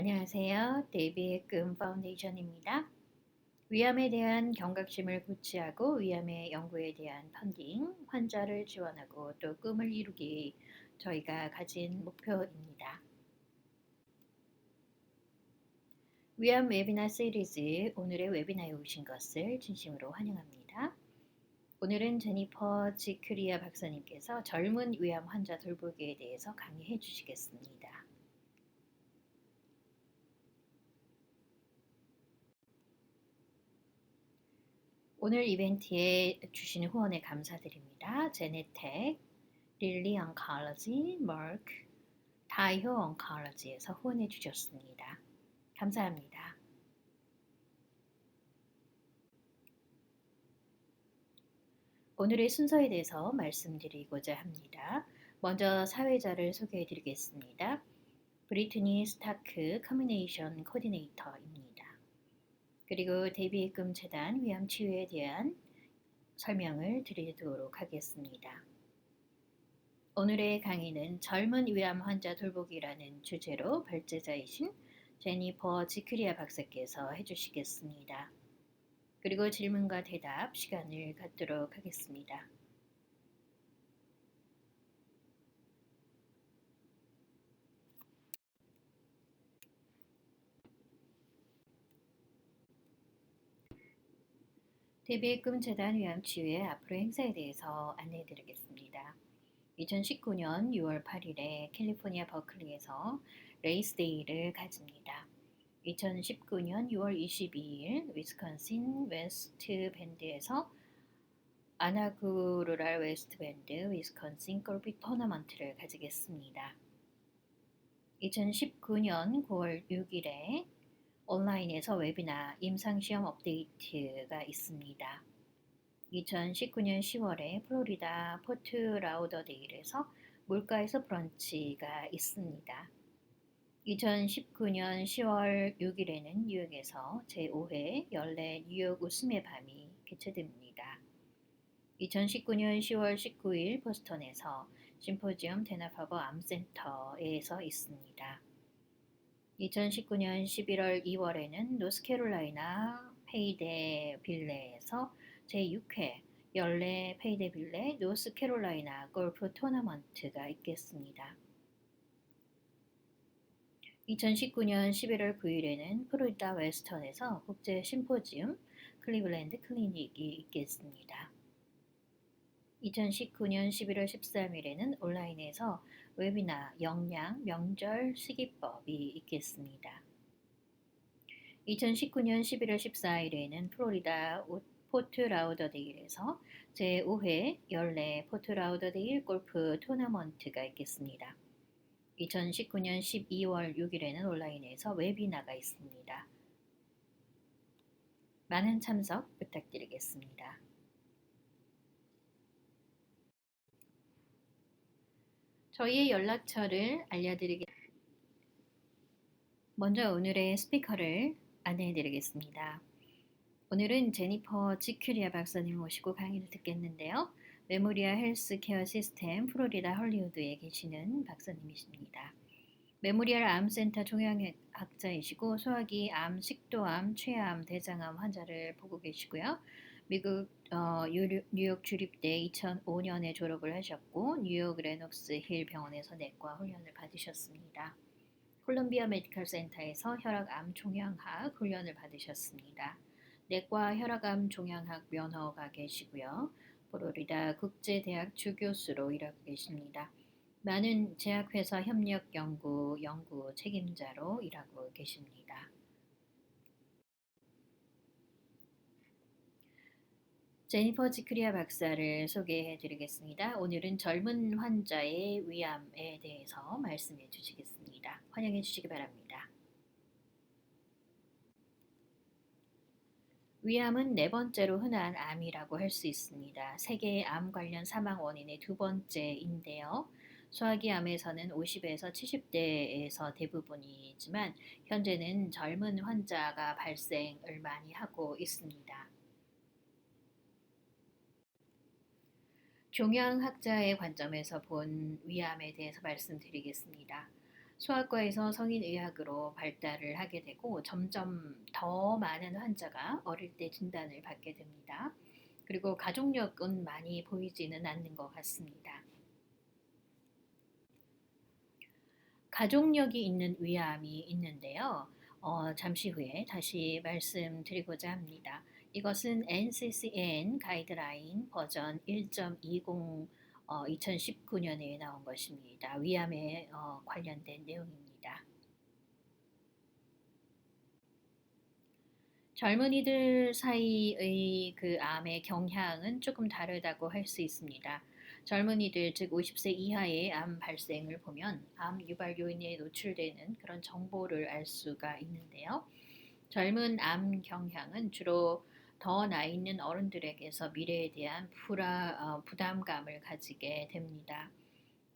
안녕하세요. 데이비의 파운데이션입니다. 위암에 대한 경각심을 고취하고 위암의 연구에 대한 펀딩, 환자를 지원하고 또 꿈을 이루기 저희가 가진 목표입니다. 위암 웨비나 시리즈 오늘의 웨비나에 오신 것을 진심으로 환영합니다. 오늘은 제니퍼 지크리아 박사님께서 젊은 위암 환자 돌보기에 대해서 강의해 주시겠습니다. 오늘 이벤트에 주신 후원에 감사드립니다. 제네텍, 릴리 언컬러지, 머크, 다이오 언컬러지에서 후원해 주셨습니다. 감사합니다. 오늘의 순서에 대해서 말씀드리고자 합니다. 먼저 사회자를 소개해 드리겠습니다. 브리트니 스타크 커뮤니케이션 코디네이터입니다. 그리고 데이비의 재단 위암 치유에 대한 설명을 드리도록 하겠습니다. 오늘의 강의는 젊은 위암 환자 돌보기라는 주제로 발제자이신 제니퍼 지크리아 박사께서 해주시겠습니다. 그리고 질문과 대답 시간을 갖도록 하겠습니다. 데뷔의 재단 위암치유의 앞으로 행사에 대해서 안내해 드리겠습니다. 2019년 6월 8일에 캘리포니아 버클리에서 레이스데이를 가집니다. 2019년 6월 22일 위스콘신 웨스트 밴드에서 아나구루랄 웨스트 밴드 위스콘신 골프 토너먼트를 가지겠습니다. 2019년 9월 6일에 온라인에서 웨비나 임상시험 업데이트가 있습니다. 2019년 10월에 플로리다 포트 라우더데일에서 물가에서 브런치가 있습니다. 2019년 10월 6일에는 뉴욕에서 제5회 연례 뉴욕 웃음의 밤이 개최됩니다. 2019년 10월 19일 보스턴에서 심포지엄 데나파버 암센터에서 있습니다. 2019년 11월 2월에는 노스캐롤라이나 페이데 빌레에서 제6회 연례 페이데 빌레 노스캐롤라이나 골프 토너먼트가 있겠습니다. 2019년 11월 9일에는 플로리다 웨스턴에서 국제 심포지움 클리블랜드 클리닉이 있겠습니다. 2019년 11월 13일에는 온라인에서 웨비나 영양 명절 시기법이 있겠습니다. 2019년 11월 14일에는 플로리다 포트 라우더데일에서 제5회 연례 포트 라우더데일 골프 토너먼트가 있겠습니다. 2019년 12월 6일에는 온라인에서 웨비나가 있습니다. 많은 참석 부탁드리겠습니다. 저희의 연락처를 알려드리겠습니다. 먼저 오늘의 스피커를 안내해드리겠습니다. 오늘은 제니퍼 지큐리아 박사님 모시고 강의를 듣겠는데요. 메모리아 헬스케어 시스템 플로리다 헐리우드에 계시는 박사님이십니다. 메모리얼 암센터 종양학자이시고 소화기 암, 식도암, 췌암, 대장암 환자를 보고 계시고요. 미국 뉴욕 주립대 2005년에 졸업을 하셨고 뉴욕 레녹스 힐 병원에서 내과 훈련을 받으셨습니다. 콜롬비아 메디컬 센터에서 혈압암 종양학 훈련을 받으셨습니다. 내과 혈압암 종양학 면허가 계시고요. 플로리다 국제대학 주교수로 일하고 계십니다. 많은 제약회사 협력 연구 책임자로 일하고 계십니다. 제니퍼 지크리아 박사를 소개해 드리겠습니다. 오늘은 젊은 환자의 위암에 대해서 말씀해 주시겠습니다. 환영해 주시기 바랍니다. 위암은 네 번째로 흔한 암이라고 할 수 있습니다. 세계 암 관련 사망 원인의 두 번째인데요. 소화기 암에서는 50에서 70대에서 대부분이지만 현재는 젊은 환자가 발생을 많이 하고 있습니다. 종양학자의 관점에서 본 위암에 대해서 말씀드리겠습니다. 소아과에서 성인의학으로 발달을 하게 되고 점점 더 많은 환자가 어릴 때 진단을 받게 됩니다. 그리고 가족력은 많이 보이지는 않는 것 같습니다. 가족력이 있는 위암이 있는데요. 잠시 후에 다시 말씀드리고자 합니다. 이것은 NCCN 가이드라인 버전 1.20 2019년에 나온 것입니다. 위암에 관련된 내용입니다. 젊은이들 사이의 그 암의 경향은 조금 다르다고 할 수 있습니다. 젊은이들, 즉 50세 이하의 암 발생을 보면 암 유발 요인에 노출되는 그런 정보를 알 수가 있는데요. 젊은 암 경향은 주로 더 나이 있는 어른들에게서 미래에 대한 부담감을 가지게 됩니다.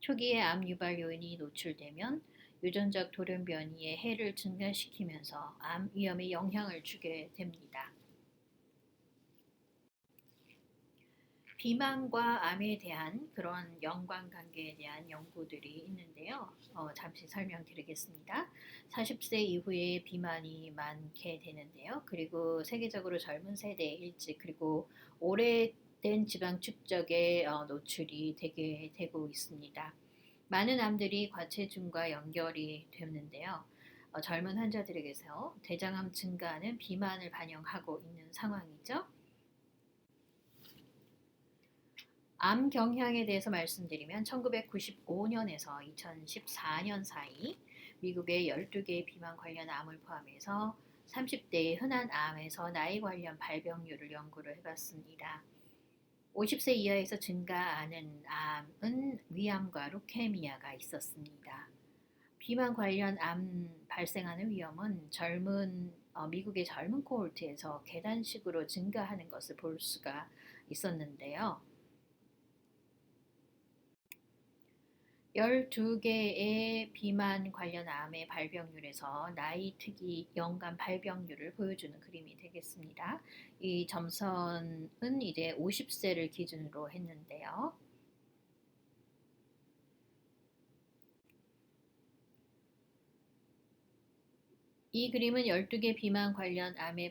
초기에 암 유발 요인이 노출되면 유전적 돌연변이의 해를 증가시키면서 암 위험에 영향을 주게 됩니다. 비만과 암에 대한 그런 연관관계에 대한 연구들이 있는데요. 잠시 설명드리겠습니다. 40세 이후에 비만이 많게 되는데요. 그리고 세계적으로 젊은 세대 일찍 그리고 오래된 지방 축적에 노출이 되게 되고 있습니다. 많은 암들이 과체중과 연결이 되는데요. 젊은 환자들에게서 대장암 증가는 비만을 반영하고 있는 상황이죠. 암 경향에 대해서 말씀드리면 1995년에서 2014년 사이 미국의 12개의 비만 관련 암을 포함해서 30대의 흔한 암에서 나이 관련 발병률을 연구를 해봤습니다. 50세 이하에서 증가하는 암은 위암과 루케미아가 있었습니다. 비만 관련 암 발생하는 위험은 미국의 젊은 코홀트에서 계단식으로 증가하는 것을 볼 수가 있었는데요. 12개의 비만 관련 암의 발병률에서 나이 특이 연간 발병률을 보여주는 그림이 되겠습니다. 이 점선은 이제 50세를 기준으로 했는데요. 이 그림은 12개 비만 관련 암의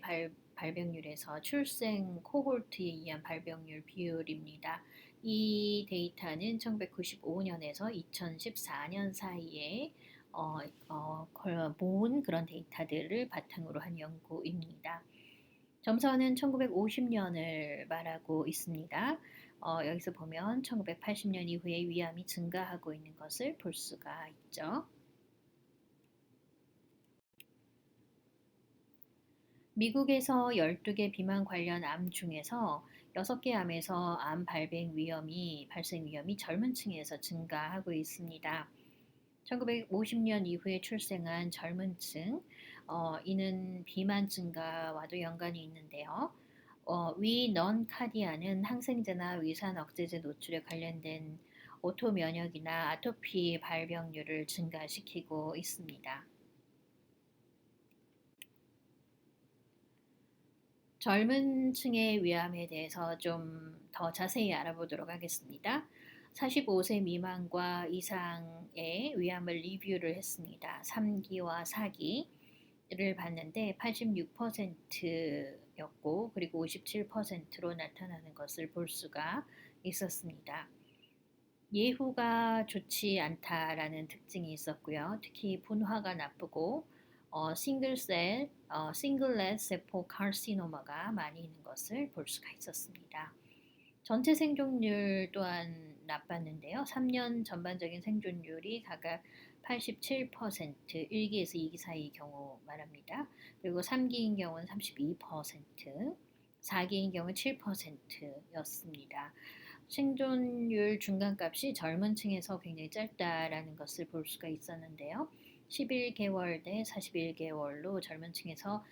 발병률에서 출생 코홀트에 의한 발병률 비율입니다. 이 데이터는 1995년에서 2014년 사이에 모은 그런 데이터들을 바탕으로 한 연구입니다. 점선은 1950년을 말하고 있습니다. 여기서 보면 1980년 이후에 위암이 증가하고 있는 것을 볼 수가 있죠. 미국에서 12개 비만 관련 암 중에서 6개 암에서 발생 위험이 젊은 층에서 증가하고 있습니다. 1950년 이후에 출생한 젊은 층, 이는 비만 증가와도 연관이 있는데요. 위 넌카디아는 항생제나 위산 억제제 노출에 관련된 오토 면역이나 아토피 발병률을 증가시키고 있습니다. 젊은 층의 위암에 대해서 좀 더 자세히 알아보도록 하겠습니다. 45세 미만과 이상의 위암을 리뷰를 했습니다. 3기와 4기를 봤는데 86%였고 그리고 57%로 나타나는 것을 볼 수가 있었습니다. 예후가 좋지 않다라는 특징이 있었고요. 특히 분화가 나쁘고 싱글렛 세포 카르시노마가 많이 있는 것을 볼 수가 있었습니다. 전체 생존율 또한 나빴는데요. 3년 전반적인 생존율이 각각 87%, 1기에서 2기 사이 경우 말합니다. 그리고 3기인 경우는 32%, 4기인 경우는 7%였습니다. 생존율 중간값이 젊은 층에서 굉장히 짧다라는 것을 볼 수가 있었는데요. 11개월 대 41개월로 젊은 층에서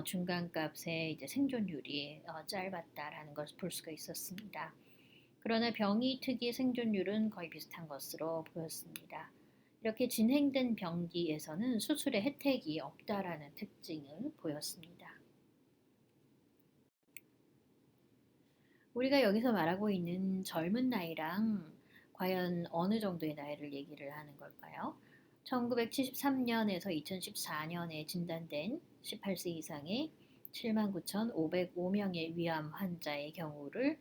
중간값의 이제 생존율이 짧았다라는 것을 볼 수가 있었습니다. 그러나 병이 특이 생존율은 거의 비슷한 것으로 보였습니다. 이렇게 진행된 병기에서는 수술의 혜택이 없다라는 특징을 보였습니다. 우리가 여기서 말하고 있는 젊은 나이랑 과연 어느 정도의 나이를 얘기를 하는 걸까요? 1973년에서 2014년에 진단된 18세 이상의 79,505명의 위암 환자의 경우를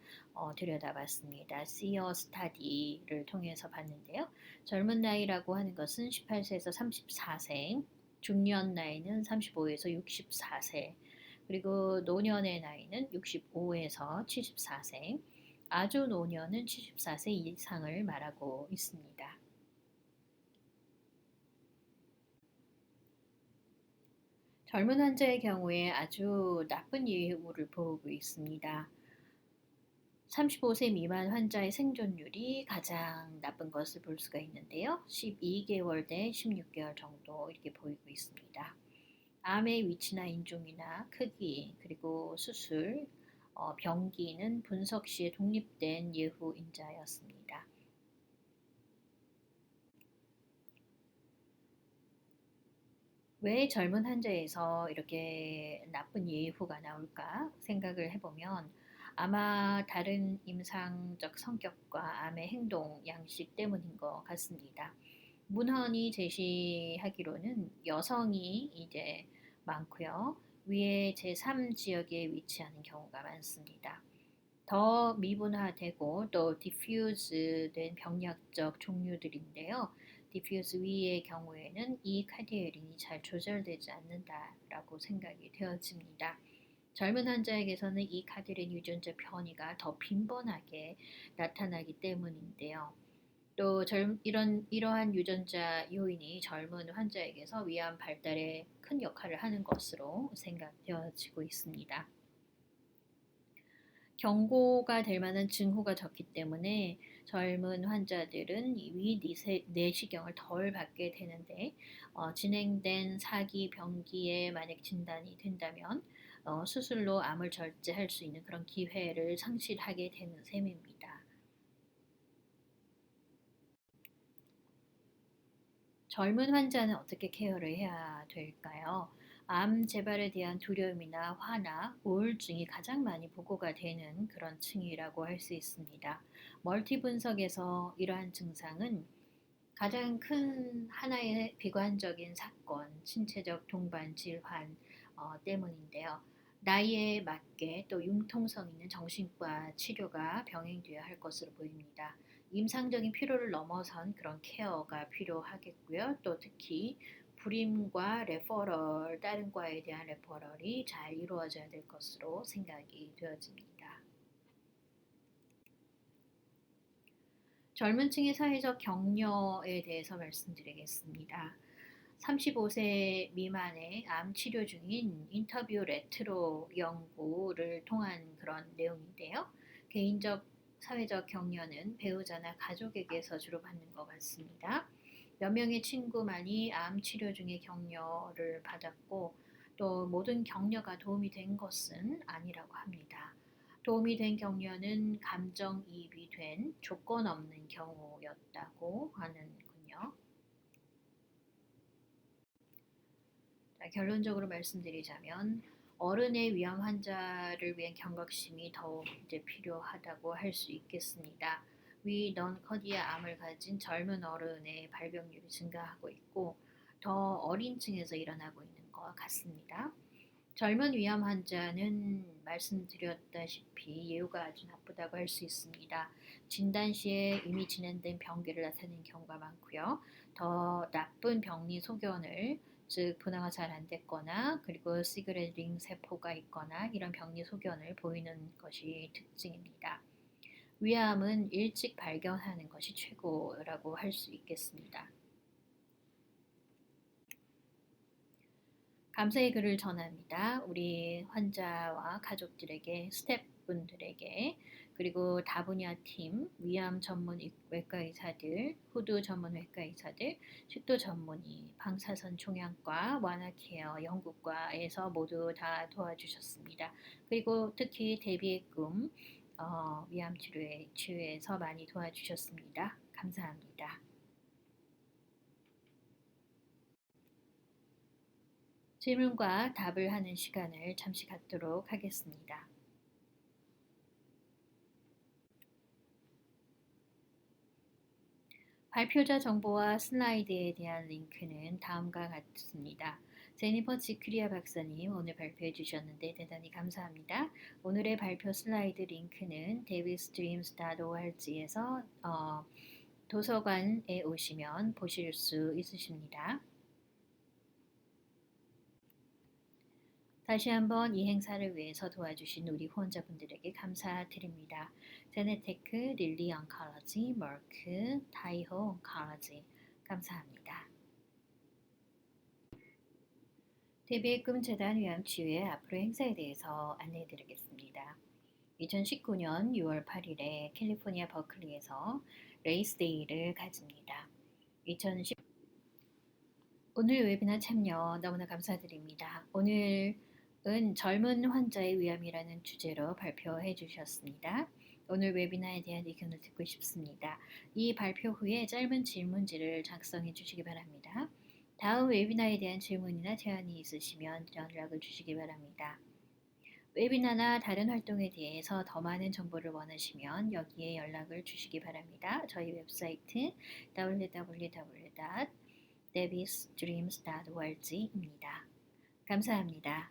들여다봤습니다. SEER 스타디를 통해서 봤는데요. 젊은 나이라고 하는 것은 18세에서 34세, 중년 나이는 35에서 64세, 그리고 노년의 나이는 65에서 74세, 아주 노년은 74세 이상을 말하고 있습니다. 젊은 환자의 경우에 아주 나쁜 예후를 보이고 있습니다. 35세 미만 환자의 생존율이 가장 나쁜 것을 볼 수가 있는데요. 12개월 대 16개월 정도 이렇게 보이고 있습니다. 암의 위치나 인종이나 크기, 그리고 수술, 병기는 분석 시에 독립된 예후인자였습니다. 왜 젊은 환자에서 이렇게 나쁜 예후가 나올까 생각을 해보면 아마 다른 임상적 성격과 암의 행동 양식 때문인 것 같습니다. 문헌이 제시하기로는 여성이 이제 많고요. 위에 제3 지역에 위치하는 경우가 많습니다. 더 미분화되고 또 디퓨즈된 병약적 종류들인데요. 디퓨즈 위의 경우에는 이 카테고린이 잘 조절되지 않는다라고 생각이 되어집니다. 젊은 환자에게서는 이 카테고린 유전자 변이가 더 빈번하게 나타나기 때문인데요. 또 이러한 유전자 요인이 젊은 환자에게서 위암 발달에 큰 역할을 하는 것으로 생각되어지고 있습니다. 경고가 될 만한 징후가 적기 때문에 젊은 환자들은 위 내시경을 덜 받게 되는데 진행된 사기 병기에 만약 진단이 된다면 수술로 암을 절제할 수 있는 그런 기회를 상실하게 되는 셈입니다. 젊은 환자는 어떻게 케어를 해야 될까요? 암 재발에 대한 두려움이나 화나 우울증이 가장 많이 보고가 되는 그런 층이라고 할 수 있습니다. 멀티 분석에서 이러한 증상은 가장 큰 하나의 비관적인 사건, 신체적 동반 질환 때문인데요. 나이에 맞게 또 융통성 있는 정신과 치료가 병행되어야 할 것으로 보입니다. 임상적인 필요를 넘어선 그런 케어가 필요하겠고요. 또 특히 불임과 레퍼럴, 다른 과에 대한 레퍼럴이 잘 이루어져야 될 것으로 생각이 되어집니다. 젊은 층의 사회적 격려에 대해서 말씀드리겠습니다. 35세 미만의 암 치료 중인 인터뷰 레트로 연구를 통한 그런 내용인데요. 개인적 사회적 격려는 배우자나 가족에게서 주로 받는 것 같습니다. 몇 명의 친구만이 암 치료 중에 격려를 받았고 또 모든 격려가 도움이 된 것은 아니라고 합니다. 도움이 된 격려는 감정이입이 된 조건 없는 경우였다고 하는군요. 자, 결론적으로 말씀드리자면 어른의 위암 환자를 위한 경각심이 더욱 이제 필요하다고 할 수 있겠습니다. 위 넌커디아 암을 가진 젊은 어른의 발병률이 증가하고 있고 더 어린 층에서 일어나고 있는 것 같습니다. 젊은 위암 환자는 말씀드렸다시피 예후가 아주 나쁘다고 할 수 있습니다. 진단 시에 이미 진행된 병기를 나타내는 경우가 많고요. 더 나쁜 병리 소견을 즉 분화가 잘 안 됐거나 그리고 시그레팅 세포가 있거나 이런 병리 소견을 보이는 것이 특징입니다. 위암은 일찍 발견하는 것이 최고라고 할 수 있겠습니다. 감사의 글을 전합니다. 우리 환자와 가족들에게, 스태프분들에게, 그리고 다분야 팀, 위암 전문 외과 의사들, 후두 전문 외과 의사들, 식도 전문의, 방사선 종양과, 완화 케어 연구과에서 모두 다 도와주셨습니다. 그리고 특히 대비의 꿈, 위암 치료에서 많이 도와주셨습니다. 감사합니다. 질문과 답을 하는 시간을 잠시 갖도록 하겠습니다. 발표자 정보와 슬라이드에 대한 링크는 다음과 같습니다. 제니퍼 지크리아 박사님 오늘 발표해 주셨는데 대단히 감사합니다. 오늘의 발표 슬라이드 링크는 davidstreams.org에서 도서관에 오시면 보실 수 있으십니다. 다시 한번 이 행사를 위해서 도와주신 우리 후원자분들에게 감사드립니다. 제네테크, 릴리 oncolody, 머크, 타이호 oncolody 감사합니다. 대비의 꿈재단 위암치유의 앞으로 행사에 대해서 안내해 드리겠습니다. 2019년 6월 8일에 캘리포니아 버클리에서 레이스데이를 가집니다. 오늘 웨비나 참여 너무나 감사드립니다. 오늘은 젊은 환자의 위암이라는 주제로 발표해 주셨습니다. 오늘 웨비나에 대한 의견을 듣고 싶습니다. 이 발표 후에 짧은 질문지를 작성해 주시기 바랍니다. 다음 웨비나에 대한 질문이나 제안이 있으시면 연락을 주시기 바랍니다. 웨비나나 다른 활동에 대해서 더 많은 정보를 원하시면 여기에 연락을 주시기 바랍니다. 저희 웹사이트 www.debbysdreams.org입니다. 감사합니다.